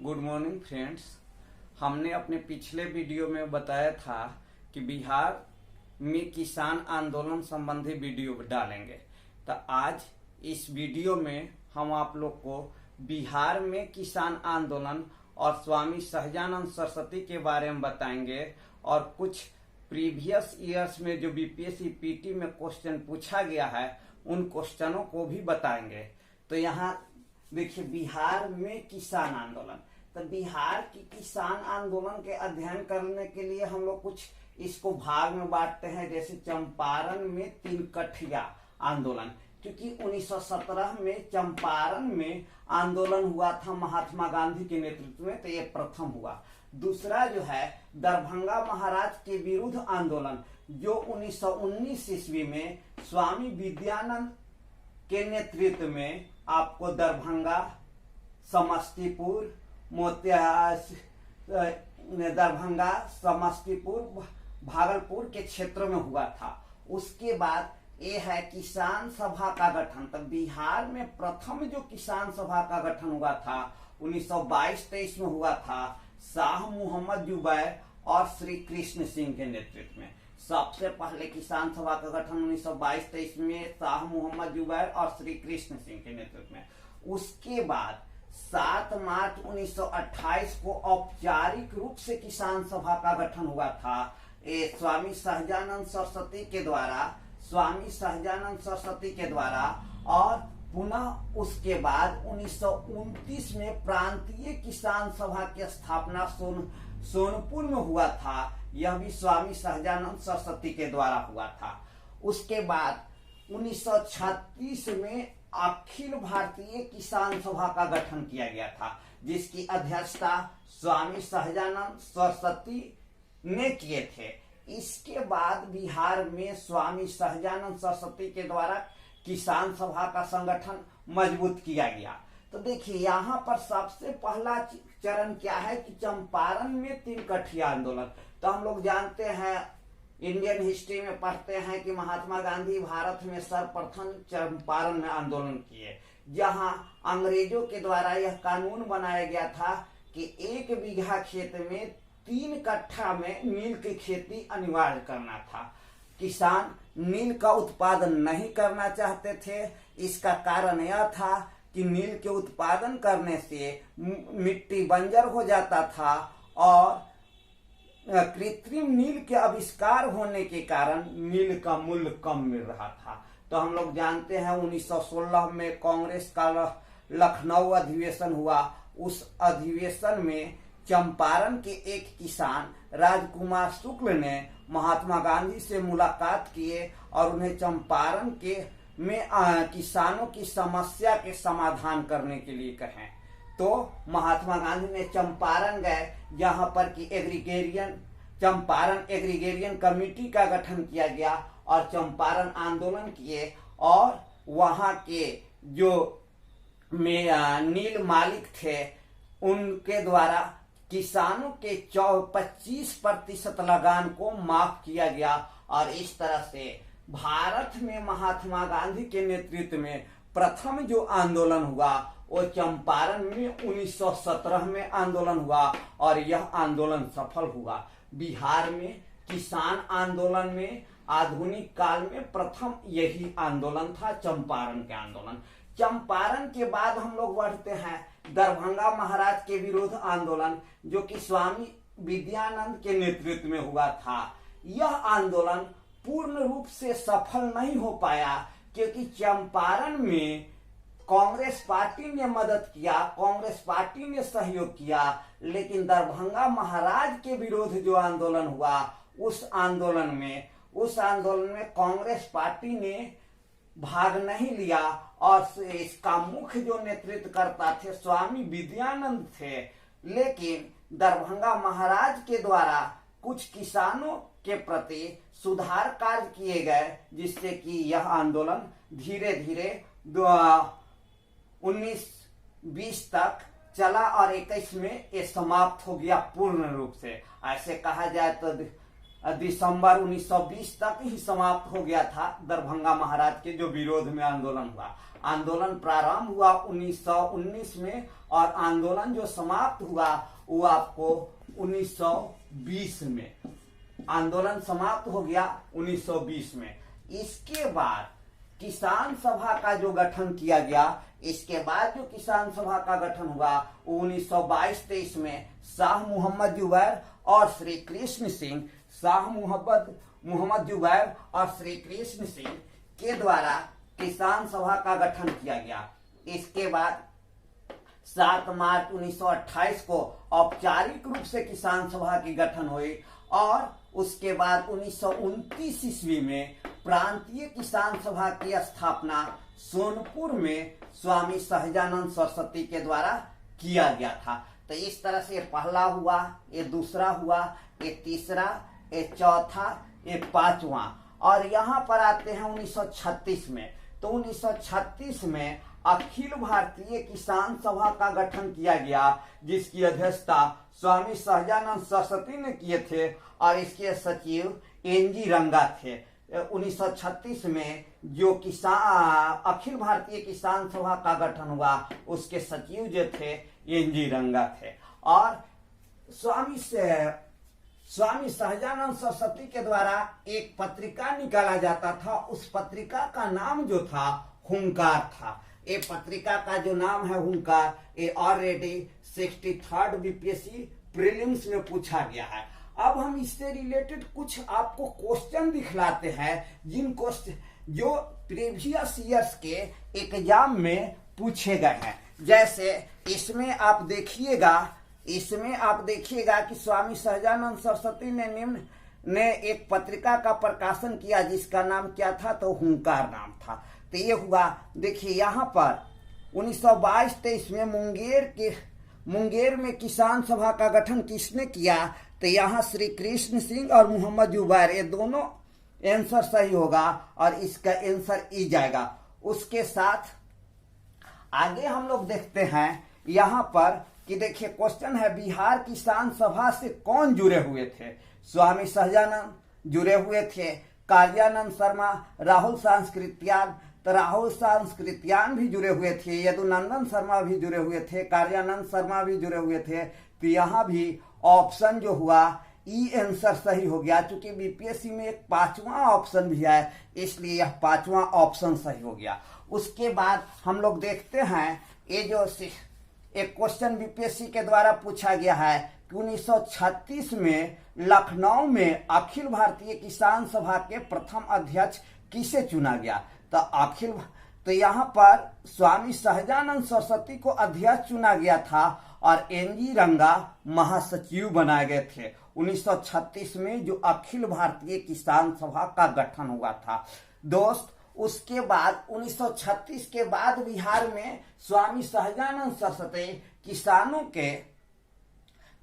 Good morning friends. हमने अपने पिछले वीडियो में बताया था कि बिहार में किसान आंदोलन संबंधी वीडियो डालेंगे। तो आज इस वीडियो में हम आप लोग को बिहार में किसान आंदोलन और स्वामी सहजानंद सरस्वती के बारे में बताएंगे और कुछ प्रीवियस ईयर्स में जो बीपीएससी पीटी में क्वेश्चन पूछा गया है उन क्वेश्चनों को भी बताएंगे। तो यहाँ देखिए, बिहार में किसान आंदोलन। तो बिहार की किसान आंदोलन के अध्ययन करने के लिए हम लोग कुछ इसको भाग में बांटते हैं। जैसे चंपारण में 3 कठिया आंदोलन, क्योंकि 1917 में चंपारण में आंदोलन हुआ था महात्मा गांधी के नेतृत्व में, तो ये प्रथम हुआ। दूसरा जो है दरभंगा महाराज के विरुद्ध आंदोलन, जो 1919 ईस्वी में स्वामी विद्यानंद के नेतृत्व में आपको दरभंगा, समस्तीपुर, दरभंगा, समस्तीपुर, भागलपुर के क्षेत्र में हुआ था। उसके बाद ये है किसान सभा का गठन। तो बिहार में प्रथम जो किसान सभा का गठन हुआ था 1922-23 में हुआ था, शाह मोहम्मद जुबैर और श्री कृष्ण सिंह के नेतृत्व में। सबसे पहले किसान सभा का गठन 1922-23 में शाह मोहम्मद जुबैर और श्री कृष्ण सिंह के नेतृत्व में। उसके बाद 7 मार्च 1928 को औपचारिक रूप से किसान सभा का गठन हुआ था स्वामी सहजानंद सरस्वती के द्वारा और पुनः उसके बाद 1929 में प्रांतीय किसान सभा की स्थापना सोनपुर में हुआ था। यह भी स्वामी सहजानंद सरस्वती के द्वारा हुआ था। उसके बाद 1936 में अखिल भारतीय किसान सभा का गठन किया गया था, जिसकी अध्यक्षता स्वामी सहजानंद सरस्वती ने किए थे। इसके बाद बिहार में स्वामी सहजानंद सरस्वती के द्वारा किसान सभा का संगठन मजबूत किया गया। तो देखिए, यहाँ पर सबसे पहला चरण क्या है कि चंपारण में 3 कठिया आंदोलन। तो हम लोग जानते हैं, इंडियन हिस्ट्री में पढ़ते हैं कि महात्मा गांधी भारत में सर्वप्रथम चंपारण में आंदोलन किए, जहां अंग्रेजों के द्वारा यह कानून बनाया गया था कि 1 बीघा खेत में 3 कट्ठा में नील की खेती अनिवार्य करना था। किसान नील का उत्पादन नहीं करना चाहते थे। इसका कारण यह था कि नील के उत्पादन करने से मिट्टी बंजर हो जाता था और कृत्रिम नील के आविष्कार होने के कारण नील का मूल्य कम मिल रहा था। तो हम लोग जानते हैं 1916 में कांग्रेस का लखनऊ अधिवेशन हुआ। उस अधिवेशन में चंपारण के एक किसान राजकुमार शुक्ल ने महात्मा गांधी से मुलाकात किए और उन्हें चंपारण में किसानों की समस्या के समाधान करने के लिए कहें। तो महात्मा गांधी ने चंपारण गए, जहां पर कि चंपारण एग्रीगेरियन कमेटी का गठन किया गया और चंपारण आंदोलन किए। और वहां के जो नील मालिक थे उनके द्वारा किसानों के 25% लगान को माफ किया गया। और इस तरह से भारत में महात्मा गांधी के नेतृत्व में प्रथम जो आंदोलन हुआ वो चंपारण में 1917 में आंदोलन हुआ और यह आंदोलन सफल हुआ। बिहार में किसान आंदोलन में आधुनिक काल में प्रथम यही आंदोलन था, चंपारण के आंदोलन। चंपारण के बाद हम लोग बढ़ते हैं दरभंगा महाराज के विरुद्ध आंदोलन, जो कि स्वामी विद्यानंद के नेतृत्व में हुआ था। यह आंदोलन पूर्ण रूप से सफल नहीं हो पाया, क्योंकि चंपारण में कांग्रेस पार्टी ने मदद किया, कांग्रेस पार्टी ने सहयोग किया, लेकिन दरभंगा महाराज के विरुद्ध जो आंदोलन हुआ उस आंदोलन में कांग्रेस पार्टी ने भाग नहीं लिया और इसका मुख्य जो नेतृत्व करता थे स्वामी विद्यानंद थे। लेकिन दरभंगा महाराज के द्वारा कुछ किसानों के प्रति सुधार कार्य किए गए, जिससे कि यह आंदोलन धीरे धीरे 1920 तक चला और 21 में ये समाप्त हो गया पूर्ण रूप से। ऐसे कहा जाए तो दिसंबर 1920 तक ही समाप्त हो गया था दरभंगा महाराज के जो विरोध में आंदोलन हुआ। आंदोलन प्रारंभ हुआ 1919 में और आंदोलन जो समाप्त हुआ वो आपको 1920 में, आंदोलन समाप्त हो गया 1920 में। इसके बाद किसान सभा का जो गठन किया गया, इसके बाद जो किसान सभा का गठन हुआ 1922-23 में शाह मोहम्मद जुबैर और श्री कृष्ण सिंह, शाह मोहम्मद जुबैर और श्री कृष्ण सिंह के द्वारा किसान सभा का गठन किया गया। इसके बाद 7 मार्च 1928 को औपचारिक रूप से किसान सभा की गठन हुई और उसके बाद 1929 ईस्वी में प्रांतीय किसान सभा की स्थापना सोनपुर में स्वामी सहजानंद सरस्वती के द्वारा किया गया था। तो इस तरह से पहला हुआ, ये दूसरा हुआ, ये तीसरा, ये चौथा, ये पांचवा, और यहाँ पर आते हैं 1936 में। तो 1936 में अखिल भारतीय किसान सभा का गठन किया गया, जिसकी अध्यक्षता स्वामी सहजानंद सरस्वती ने किए थे और इसके सचिव एनजी रंगा थे। 1936 में जो अखिल भारतीय किसान सभा का गठन हुआ उसके सचिव जो थे एनजी रंगा थे। और स्वामी सहजानंद सरस्वती के द्वारा एक पत्रिका निकाला जाता था, उस पत्रिका का नाम जो था हुंकार था। ये पत्रिका का जो नाम है हुंकार, ये ऑलरेडी 63rd बीपीएससी प्रीलिम्स में पूछा गया है। अब हम इससे रिलेटेड कुछ आपको क्वेश्चन दिखलाते हैं, जिन क्वेश्चन जो प्रीवियस ईयर्स के एग्जाम में पूछे गए हैं। जैसे इसमें आप देखिएगा कि स्वामी सहजानंद सरस्वती ने एक पत्रिका का प्रकाशन किया जिसका नाम क्या था, तो हुंकार नाम था। तो ये हुआ, देखिए यहाँ पर 1922-23 में मुंगेर में किसान सभा का गठन किसने किया, तो यहाँ श्री कृष्ण सिंह और मोहम्मद जुबैर, ये दोनों आंसर सही होगा और इसका आंसर ई जाएगा। उसके साथ आगे हम लोग देखते हैं यहाँ पर कि देखिए क्वेश्चन है, बिहार किसान सभा से कौन जुड़े हुए थे? स्वामी सहजानंद जुड़े हुए थे, कार्यानंद शर्मा, राहुल सांस्कृत्यान, तो राहुल सांस्कृत्यान भी जुड़े हुए थे, यदुनंदन शर्मा भी जुड़े हुए थे, कार्यानंद शर्मा भी जुड़े हुए थे। तो यहाँ भी ऑप्शन जो हुआ ई आंसर सही हो गया, क्योंकि बीपीएससी में एक 5वां ऑप्शन भी है, इसलिए यह 5वां ऑप्शन सही हो गया। उसके बाद हम लोग देखते हैं ये जो एक क्वेश्चन बीपीएससी के द्वारा पूछा गया है कि 1936 में लखनऊ में अखिल भारतीय किसान सभा के प्रथम अध्यक्ष किसे चुना गया? तो यहाँ पर स्वामी सहजानंद सरस्वती को अध्यक्ष चुना गया था और एनजी रंगा महासचिव बनाए गए थे 1936 में, जो अखिल भारतीय किसान सभा का गठन हुआ था दोस्त। उसके बाद 1936 के बाद बिहार में स्वामी सहजानंद सरस्वती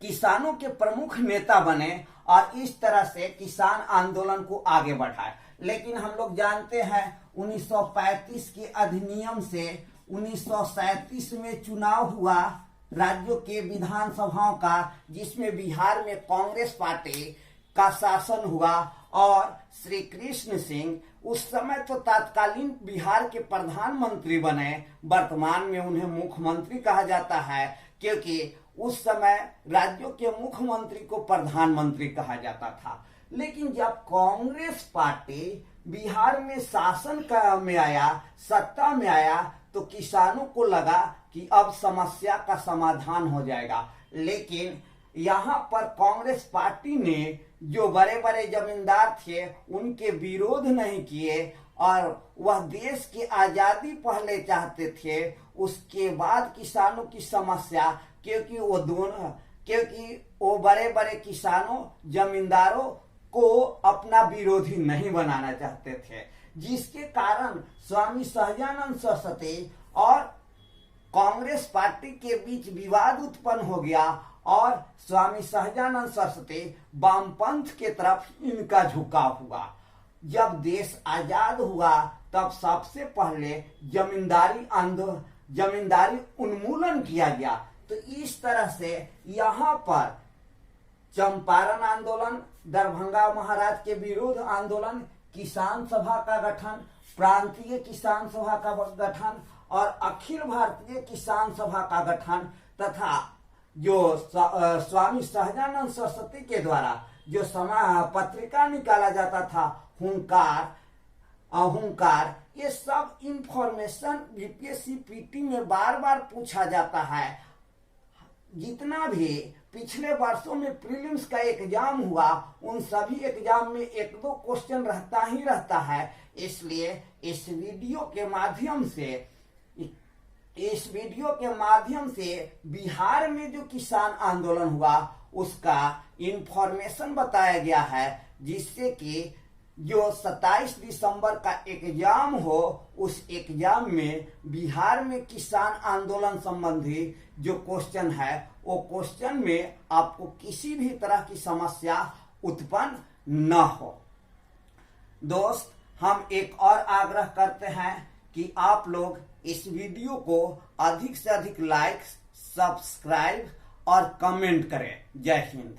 किसानों के प्रमुख नेता बने और इस तरह से किसान आंदोलन को आगे बढ़ाए। लेकिन हम लोग जानते हैं 1935 के अधिनियम से 1937 में चुनाव हुआ राज्यों के विधानसभाओं का, जिसमें बिहार में कांग्रेस पार्टी का शासन हुआ और श्री कृष्ण सिंह उस समय तो तत्कालीन बिहार के प्रधानमंत्री बने, वर्तमान में उन्हें मुख्यमंत्री कहा जाता है, क्योंकि उस समय राज्यों के मुख्यमंत्री को प्रधानमंत्री कहा जाता था। लेकिन जब कांग्रेस पार्टी बिहार में सत्ता में आया तो किसानों को लगा कि अब समस्या का समाधान हो जाएगा। लेकिन यहाँ पर कांग्रेस पार्टी ने जो बड़े बड़े जमींदार थे उनके विरोध नहीं किए और वह देश की आजादी पहले चाहते थे, उसके बाद किसानों की समस्या, क्योंकि वो बड़े बड़े किसानों जमींदारों को अपना विरोधी नहीं बनाना चाहते थे, जिसके कारण स्वामी सहजानंद सरस्वती और कांग्रेस पार्टी के बीच विवाद उत्पन्न हो गया और स्वामी सहजानंद सरस्वती वामपंथ के तरफ इनका झुकाव हुआ। जब देश आजाद हुआ तब सबसे पहले जमींदारी उन्मूलन किया गया। तो इस तरह से यहाँ पर चंपारण आंदोलन, दरभंगा महाराज के विरोध आंदोलन, किसान सभा का गठन प्रांतीय किसान सभा का गठन और अखिल भारतीय किसान सभा का गठन तथा जो स्वामी सहजानंद सरस्वती के द्वारा जो पत्रिका निकाला जाता था हुंकार, ये सब इंफॉर्मेशन बीपीएससी पीटी में बार बार पूछा जाता है। जितना भी पिछले वर्षों में प्रीलिम्स का एग्जाम हुआ उन सभी एग्जाम में 1-2 क्वेश्चन रहता है। इसलिए इस वीडियो के माध्यम से बिहार में जो किसान आंदोलन हुआ उसका इंफॉर्मेशन बताया गया है, जिससे कि जो 27 दिसंबर का एग्जाम हो उस एग्जाम में बिहार में किसान आंदोलन संबंधी जो क्वेश्चन है वो क्वेश्चन में आपको किसी भी तरह की समस्या उत्पन्न न हो। दोस्त, हम एक और आग्रह करते हैं कि आप लोग इस वीडियो को अधिक से अधिक लाइक, सब्सक्राइब और कमेंट करें। जय हिंद।